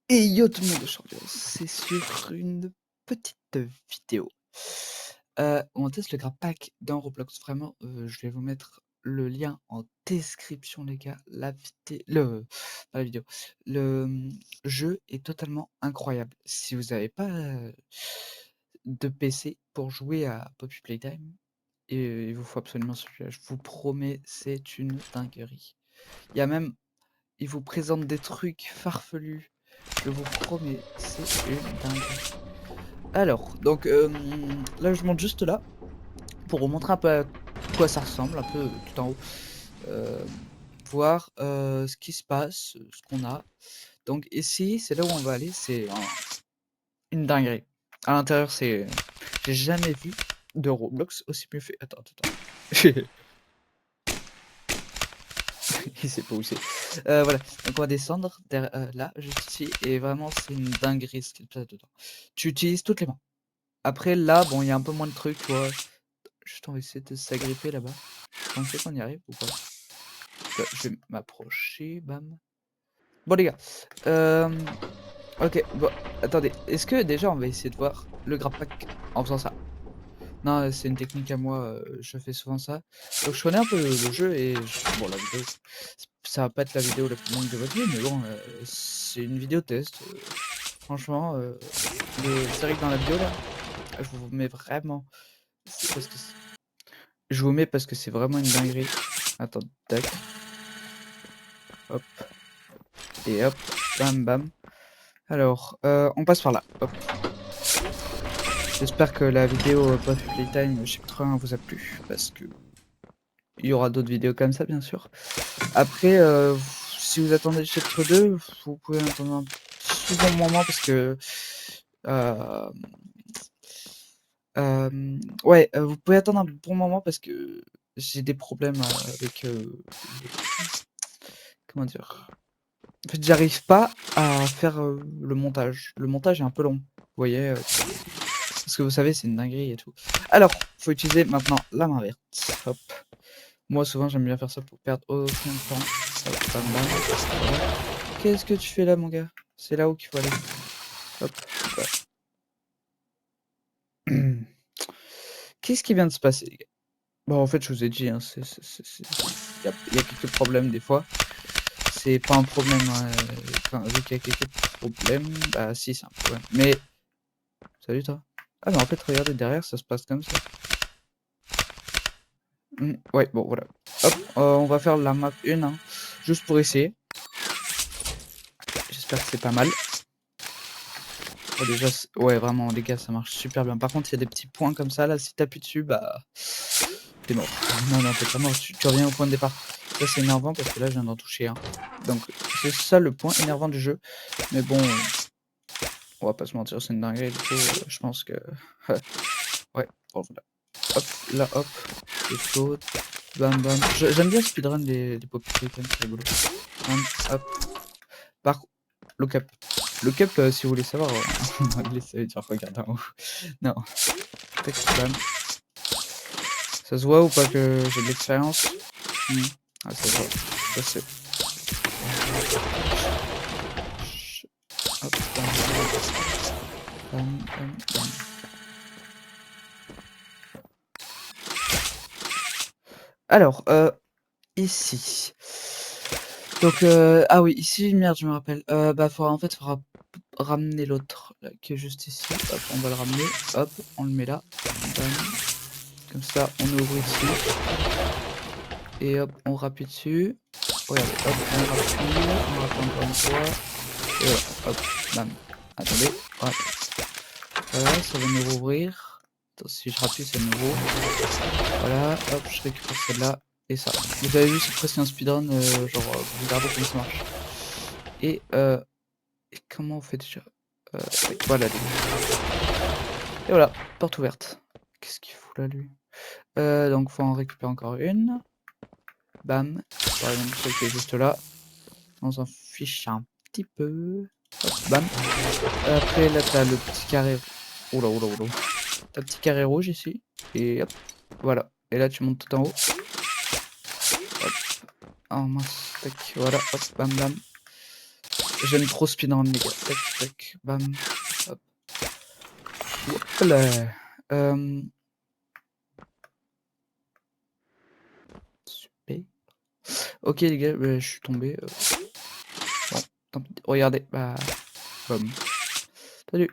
Et yo tout le monde, aujourd'hui c'est sur une petite vidéo. On teste le Grab Pack dans Roblox. Vraiment, je vais vous mettre le lien en description les gars. Pas la vidéo, jeu est totalement incroyable. Si vous n'avez pas, de PC pour jouer à Poppy Playtime, il vous faut absolument celui-là. Je vous promets, c'est une dinguerie. Il y a même Il vous présente des trucs farfelus, je vous promets, c'est une dinguerie. Alors, donc là je monte juste là, pour vous montrer un peu à quoi ça ressemble, un peu tout en haut. Hem, Voir, ce qui se passe, ce qu'on a. Donc ici, c'est là où on va aller, c'est une dinguerie. À l'intérieur, j'ai jamais vu de Roblox aussi mieux fait. Attends, attends, attends. Il sait pas où c'est. Voilà, donc on va descendre là, juste ici et vraiment c'est une dinguerie ce qu'il y a dedans. Tu utilises toutes les mains. Après là, bon, il y a un peu moins de trucs, tu vois? Juste on va essayer de s'agripper là-bas. Vous pensez qu'on y arrive ou pas? Je vais m'approcher, bam. Bon les gars, OK, bon, attendez, est-ce que déjà on va essayer de voir le grab pack en faisant ça? Non, c'est une technique à moi, je fais souvent ça. Donc je connais un peu le jeu et bon la vidéo, ça va pas être la vidéo la plus longue de votre vie, mais bon, c'est une vidéo test, franchement, c'est vrai que dans la vidéo là, je vous mets vraiment c'est parce que c je vous mets parce que c'est vraiment une dinguerie. Attends, tac, hop et hop, bam bam. Alors, on passe par là, hop. J'espère que la vidéo, Puffy Playtime chapitre 1 vous a plu, parce qu'il y aura d'autres vidéos comme ça bien sûr. Après, si vous attendez le chapitre 2, vous pouvez attendre un petit bon moment parce que, hem, ouais, vous pouvez attendre un bon moment parce que j'ai des problèmes, avec, les comment dire? En fait, j'arrive pas à faire, le montage. Le montage est un peu long, vous voyez, parce que vous savez, c'est une dinguerie et tout. Alors, faut utiliser maintenant la main verte, hop. Moi, souvent, j'aime bien faire ça pour perdre aucun temps. Hop, bam, bam, voilà. Qu'est-ce que tu fais là, mon gars? C'est là où qu'il faut aller. Hop, voilà. Qu'est-ce qui vient de se passer, les gars? Bon, en fait, je vous ai dit, hein, il y a quelques problèmes des fois. C'est pas un problème, enfin, vu qu'il y a quelques problèmes, bah si, c'est un problème. Mais salut toi. Ah, mais en fait, regardez, derrière, ça se passe comme ça. Ouais, bon, voilà. Hop, on va faire la map 1, hein, juste pour essayer. J'espère que c'est pas mal. Oh, déjà, ouais, vraiment, les gars, ça marche super bien. Par contre, il y a des petits points comme ça, là, si t'appuies dessus, bah, t'es mort. Non, non, t'es pas mort, tu reviens au point de départ. Ça, c'est énervant parce que là, je viens d'en toucher un. Donc, c'est ça le point énervant du jeu. Mais bon, on va pas se mentir, c'est une dinguerie, du coup, je pense que ouais, bon, voilà. Hop, là, hop, je saute, bam, bam. J'aime bien speedrun les Poppy Playtime, c'est rigolo. Bam, hop. Par look up. Look up, si vous voulez savoir, en anglais, ça veut dire regarde en haut. Non. Tac, bam. Ça se voit ou pas que j'ai de l'expérience? Ah, ça se voit. Ça c'est hop, bam, bam, bam, bam. Alors, ici. Donc, ah oui, ici, merde, je me rappelle. Bah, faudra ramener l'autre, là, qui est juste ici. Hop, on va le ramener. Hop, on le met là. Bam. Comme ça, on ouvre ici. Et hop, on rappuie dessus. Regardez, hop, on rappuie encore une fois. Et voilà, hop, bam. Attendez, voilà. Voilà, ça va nous rouvrir. Attends, si je rappuie, ça nous rouvre. Voilà, hop, je récupère celle-là. Et ça. Vous avez vu, c'est presque un speedrun, genre, vous regardez comment ça marche. Et comment on fait déjà? Oui, voilà, et voilà, porte ouverte. Qu'est-ce qu'il fout là, lui? Donc faut en récupérer encore une. Bam. Par exemple, celle qui est juste là. On s'en fiche un petit peu. Hop, bam. Après, là, t'as le petit carré. Oula, oula, oula. T'as le petit carré rouge ici. Et hop, voilà. Et là, tu montes tout en haut. Hop. Oh mince, tac, voilà, hop, bam, bam. J'aime trop speedrun les gars. Tac tac, bam, hop. Hop là. Super. OK les gars, bah, je suis tombé, bon, tant pis. Regardez, bah, bam. Salut.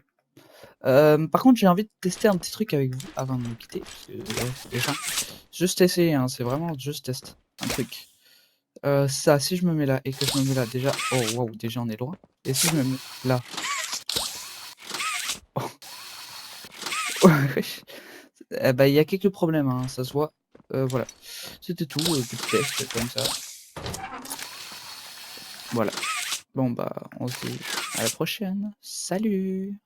Par contre, j'ai envie de tester un petit truc avec vous avant de nous quitter, parce que déjà, juste essayer, hein, c'est vraiment juste test, un truc. Ça, si je me mets là et que je me mets là, déjà oh waouh, déjà on est loin. Et si je me mets là? Wesh. Eh bah, il y a quelques problèmes, hein, ça se voit. Voilà. C'était tout, petit test comme ça. Voilà. Bon bah, on se dit à la prochaine. Salut!